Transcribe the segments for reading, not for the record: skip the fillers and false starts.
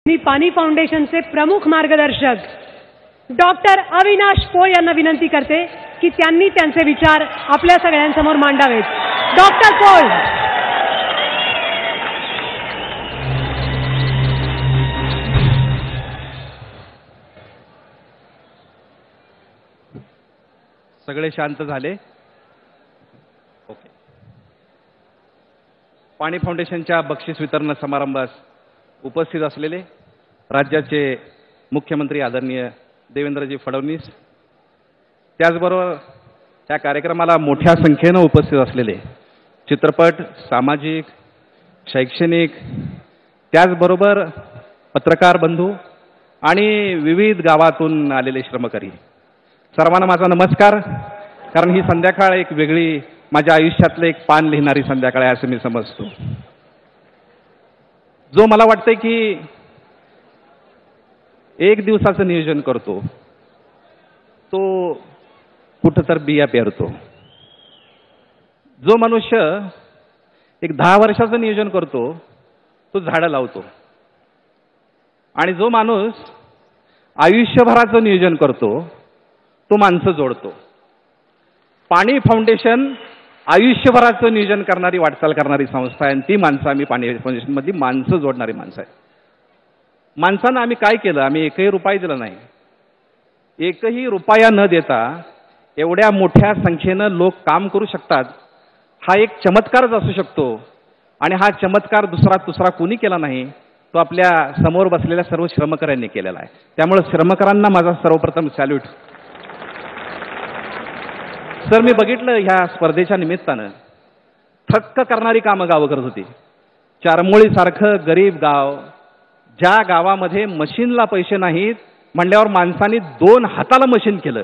मी पाणी फाउंडेशनचे प्रमुख मार्गदर्शक डॉक्टर अविनाश पोळ यांना विनंती करते की त्यांनी त्यांचे विचार आपल्या सगळ्यांसमोर मांडावेत. डॉक्टर पोळ. सगळे शांत झाले. ओके. पाणी फाउंडेशनच्या बक्षीस वितरण समारंभास उपस्थित असलेले राज्याचे मुख्यमंत्री आदरणीय देवेंद्रजी फडणवीस, त्याचबरोबर त्या कार्यक्रमाला मोठ्या संख्येने उपस्थित असलेले चित्रपट, सामाजिक, शैक्षणिक, त्याचबरोबर पत्रकार बंधू आणि विविध गावातून आलेले श्रमकरी, सर्वांना माझा नमस्कार. कारण ही संध्याकाळ एक वेगळी, माझ्या आयुष्यातलं एक पान लिहिणारी संध्याकाळ आहे असं मी समजतो. जो मला वाटतंय की एक दिवसाचं नियोजन करतो तो कुठं तर बिया पेरतो. जो मनुष्य एक 10 वर्षाचं नियोजन करतो तो झाडं लावतो. आणि जो माणूस आयुष्यभराचं नियोजन करतो तो माणसं जोडतो. पाणी फाउंडेशन आयुष्यभराचं नियोजन करणारी, वाटचाल करणारी संस्था आहे. आणि ती माणसं आम्ही पाणी फाउंडेशनमधली माणसं जोडणारी माणसं आहे. माणसांना आम्ही काय केलं? आम्ही एकही रुपया दिला नाही. एकही रुपया न देता एवढ्या मोठ्या संख्येनं लोक काम करू शकतात, हा एक चमत्कारच असू शकतो. आणि हा चमत्कार दुसरा कोणी केला नाही, तो आपल्या समोर बसलेल्या सर्व श्रमकऱ्यांनी केलेला आहे. त्यामुळे श्रमकरांना माझा सर्वप्रथम सॅल्यूट. सर, मी बघितलं ह्या स्पर्धेच्या निमित्तानं थक्क करणारी कामं गावं करत होती. चारमोळीसारखं गरीब गाव, ज्या गावामध्ये मशीनला पैसे नाहीत म्हणल्यावर माणसांनी 2 हाताला मशीन केलं,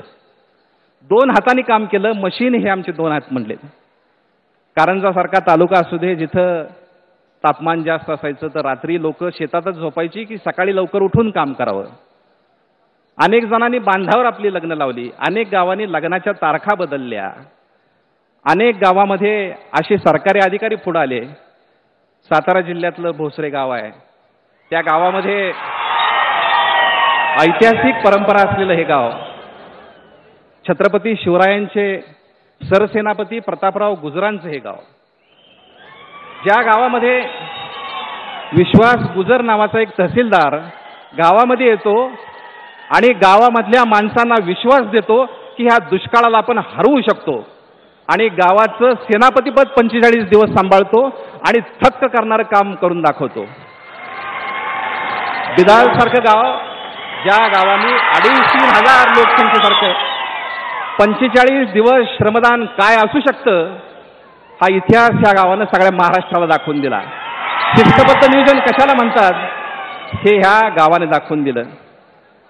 2 हातांनी काम केलं. मशीन हे आमचे 2 हात म्हणले. कारंजासारखा तालुका असू दे, जिथं तापमान जास्त असायचं तर रात्री लोक शेतातच झोपायची की सकाळी लवकर उठून काम करावं. अनेक जणांनी बांधावर आपली लग्न लावली. अनेक गावांनी लग्नाच्या तारखा बदलल्या. अनेक गावामध्ये असे सरकारी अधिकारी पुढे आले. सातारा जिल्ह्यातलं भोसरे गाव आहे, त्या गावामध्ये ऐतिहासिक परंपरा असलेलं हे गाव छत्रपती शिवरायांचे सरसेनापती प्रतापराव गुजरांचं हे गाव. ज्या गावामध्ये विश्वास गुजर नावाचा एक तहसीलदार गावामध्ये येतो आणि गावामधल्या माणसांना विश्वास देतो की ह्या दुष्काळाला आपण हरवू शकतो, आणि गावाचं सेनापतीपद 45 दिवस सांभाळतो आणि थक्क करणारं काम करून दाखवतो. बिदालसारखं गाव, ज्या गावांनी 2,500 लोकसंख्येसारखं 45 दिवस श्रमदान काय असू शकतं, हा इतिहास ह्या गावानं सगळ्या महाराष्ट्राला दाखवून दिला. शिस्तबद्ध नियोजन कशाला म्हणतात हे ह्या गावाने दाखवून दिलं.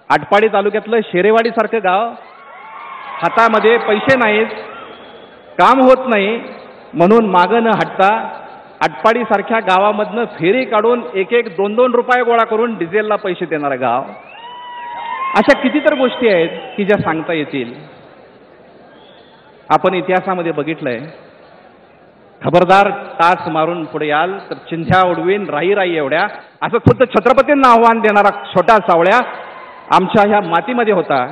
आटपाडी तालुक्यातलं शेरेवाडीसारखं गाव, हातामध्ये पैसे नाहीत, काम होत नाही म्हणून मागं न हटता आटपाडीसारख्या गावामधनं फेरी काढून 1-1, 2-2 रुपये गोळा करून डिझेलला पैसे देणारं गाव. अशा कितीतर गोष्टी आहेत की ज्या सांगता येतील. आपण इतिहासामध्ये बघितलंय, खबरदार टाच मारून पुढे याल तर चिंध्या उडवीन राई राई एवढ्या, असं खुद्द छत्रपतींना आव्हान देणारा छोटा सावळ्या आमच्या ह्या मातीमध्ये होता.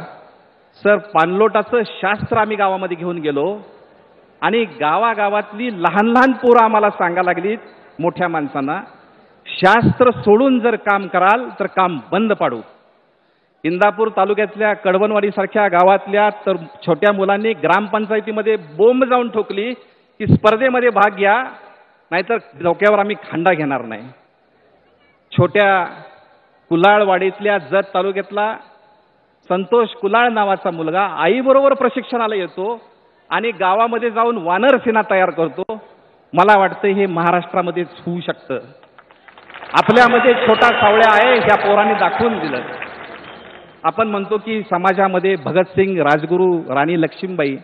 सर, पाणलोटाचं शास्त्र आम्ही गावामध्ये घेऊन गेलो आणि गावागावातली लहान लहान पोरं आम्हाला सांगायला लागलीत, मोठ्या माणसांना, शास्त्र सोडून जर काम कराल तर काम बंद पाडू. इंदापूर तालुक्यातल्या कडवणवाडीसारख्या गावातल्या तर छोट्या मुलांनी ग्रामपंचायतीमध्ये बोंब जाऊन ठोकली की स्पर्धेमध्ये भाग घ्या, नाहीतर डोक्यावर आम्ही खांडा घेणार नाही. छोट्या कुलाळवाडीतल्या जत तालुक्यातला संतोष कुलाळ नावाचा मुलगा आईबरोबर प्रशिक्षणाला येतो आणि गावामध्ये जाऊन वानर सेना तयार करतो. मला वाटतं हे महाराष्ट्रामध्येच होऊ शकतं. आपल्यामध्ये छोटा सावळ्या आहे, ह्या पोरांनी दाखवून दिलं. आपण म्हणतो की समाजामध्ये भगतसिंग, राजगुरू, राणी लक्ष्मीबाई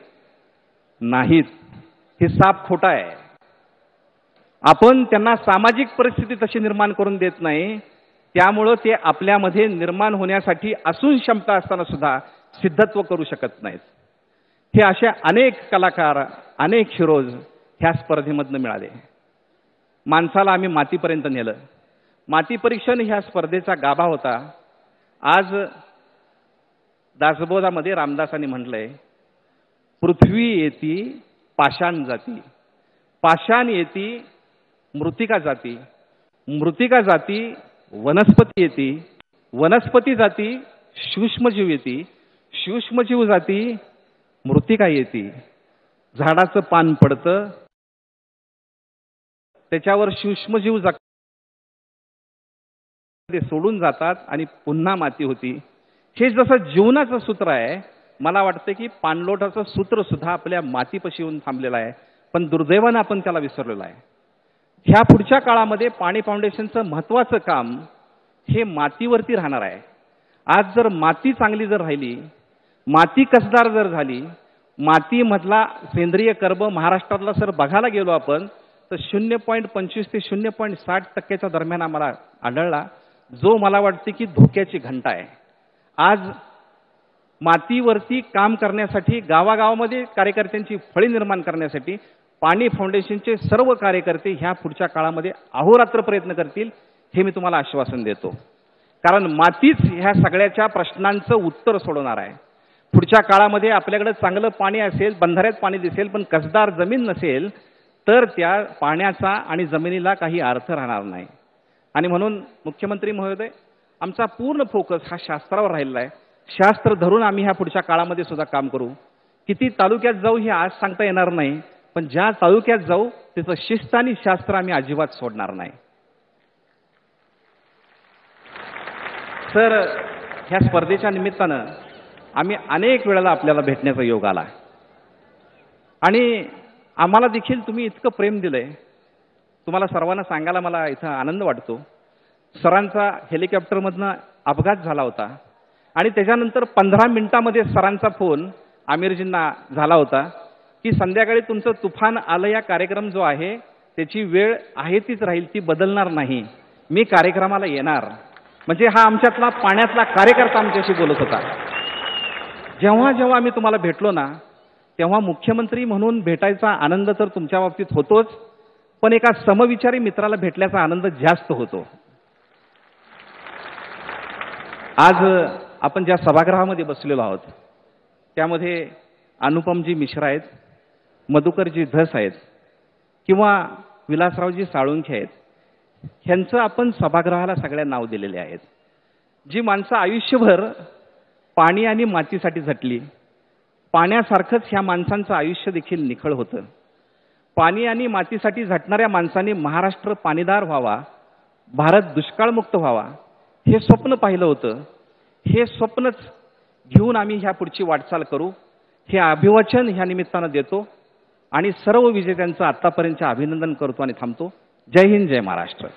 नाहीत, हे साप खोटा आहे. आपण त्यांना सामाजिक परिस्थिती तशी निर्माण करून देत नाही, त्यामुळं ते आपल्यामध्ये निर्माण होण्यासाठी असून क्षमता असताना सुद्धा सिद्धत्व करू शकत नाहीत. हे असे अनेक कलाकार, अनेक हिरोज ह्या स्पर्धेमधनं मिळाले. माणसाला आम्ही मातीपर्यंत नेलं. माती परीक्षण ह्या स्पर्धेचा गाभा होता. आज दासबोधामध्ये रामदासांनी म्हटलंय, पृथ्वी येती पाषाण जाती, पाषाण येती मृतिका जाती, मृतिका जाती वनस्पती येती, वनस्पती जाती सूक्ष्मजीव येती, सूक्ष्मजीव जाती मृतिका येती. झाडाचं पान पडतं, त्याच्यावर सूक्ष्मजीव ते सोडून जातात आणि पुन्हा माती होती. हे जसं जीवनाचं सूत्र आहे, मला वाटतं की पाणलोटाचं सूत्र सुद्धा आपल्या मातीपाशी येऊन थांबलेलं आहे, पण दुर्दैवानं आपण त्याला विसरलेलो आहे. ह्या पुढच्या काळामध्ये पाणी फाउंडेशनचं महत्त्वाचं काम हे मातीवरती राहणार आहे. आज जर माती चांगली जर राहिली, माती कसदार जर झाली, मातीमधला सेंद्रिय कर्ब महाराष्ट्रातला सर बघायला गेलो आपण तर 0.25 ते 0.60% दरम्यान आम्हाला आढळला, जो मला वाटते की धोक्याची घंटा आहे. आज मातीवरती काम करण्यासाठी गावागावामध्ये कार्यकर्त्यांची फळी निर्माण करण्यासाठी पाणी फाउंडेशनचे सर्व कार्यकर्ते ह्या पुढच्या काळामध्ये अहोरात्र प्रयत्न करतील, हे मी तुम्हाला आश्वासन देतो. कारण मातीच ह्या सगळ्याच्या प्रश्नांचं उत्तर सोडवणार आहे. पुढच्या काळामध्ये आपल्याकडे चांगलं पाणी असेल, बंधाऱ्यात पाणी दिसेल, पण कसदार जमीन नसेल तर त्या पाण्याचा आणि जमिनीला काही अर्थ राहणार नाही. आणि म्हणून मुख्यमंत्री महोदय, आमचा पूर्ण फोकस हा शास्त्रावर राहिलेला आहे. शास्त्र धरून आम्ही ह्या पुढच्या काळामध्ये सुद्धा काम करू. किती तालुक्यात जाऊ हे आज सांगता येणार नाही, पण ज्या तालुक्यात जाऊ त्याचं शिस्त आणि शास्त्र आम्ही अजिबात सोडणार नाही. सर, ह्या स्पर्धेच्या निमित्तानं आम्ही अनेक वेळेला आपल्याला भेटण्याचा योग आला आणि आम्हाला देखील तुम्ही इतकं प्रेम दिलंय. तुम्हाला सर्वांना सांगायला मला इथं आनंद वाटतो. सरांचा हेलिकॉप्टरमधनं अपघात झाला होता आणि त्याच्यानंतर 15 मिनिटांमध्ये सरांचा फोन आमिरजींना झाला होता की संध्याकाळी तुमचं तुफान आलं, या कार्यक्रम जो आहे त्याची वेळ आहे तीच राहील, ती बदलणार नाही, मी कार्यक्रमाला येणार. म्हणजे हा आमच्यातला पाण्यातला कार्यकर्ता आमच्याशी बोलत होता. जेव्हा जेव्हा आम्ही तुम्हाला भेटलो ना, तेव्हा मुख्यमंत्री म्हणून भेटायचा आनंद तर तुमच्या बाबतीत होतोच, पण एका समविचारी मित्राला भेटल्याचा आनंद जास्त होतो. आज आपण ज्या सभागृहामध्ये बसलेलो आहोत त्यामध्ये अनुपमजी मिश्रा आहेत, मधुकरजी धस आहेत किंवा विलासरावजी साळुंखे आहेत. ह्यांचं आपण सभागृहाला सगळ्या नाव दिलेले आहेत. जी माणसं आयुष्यभर पाणी आणि मातीसाठी झटली, पाण्यासारखंच ह्या माणसांचं आयुष्य देखील निखळ होतं. पाणी आणि मातीसाठी झटणाऱ्या माणसांनी महाराष्ट्र पाणीदार व्हावा, भारत दुष्काळमुक्त व्हावा हे स्वप्न पाहिलं होतं. हे स्वप्नच घेऊन आम्ही ह्या पुढची वाटचाल करू, हे अभिवचन ह्या निमित्तानं देतो आणि सर्व विजेत्यांचं आतापर्यंतचं अभिनंदन करतो आणि थांबतो. जय हिंद, जय महाराष्ट्र.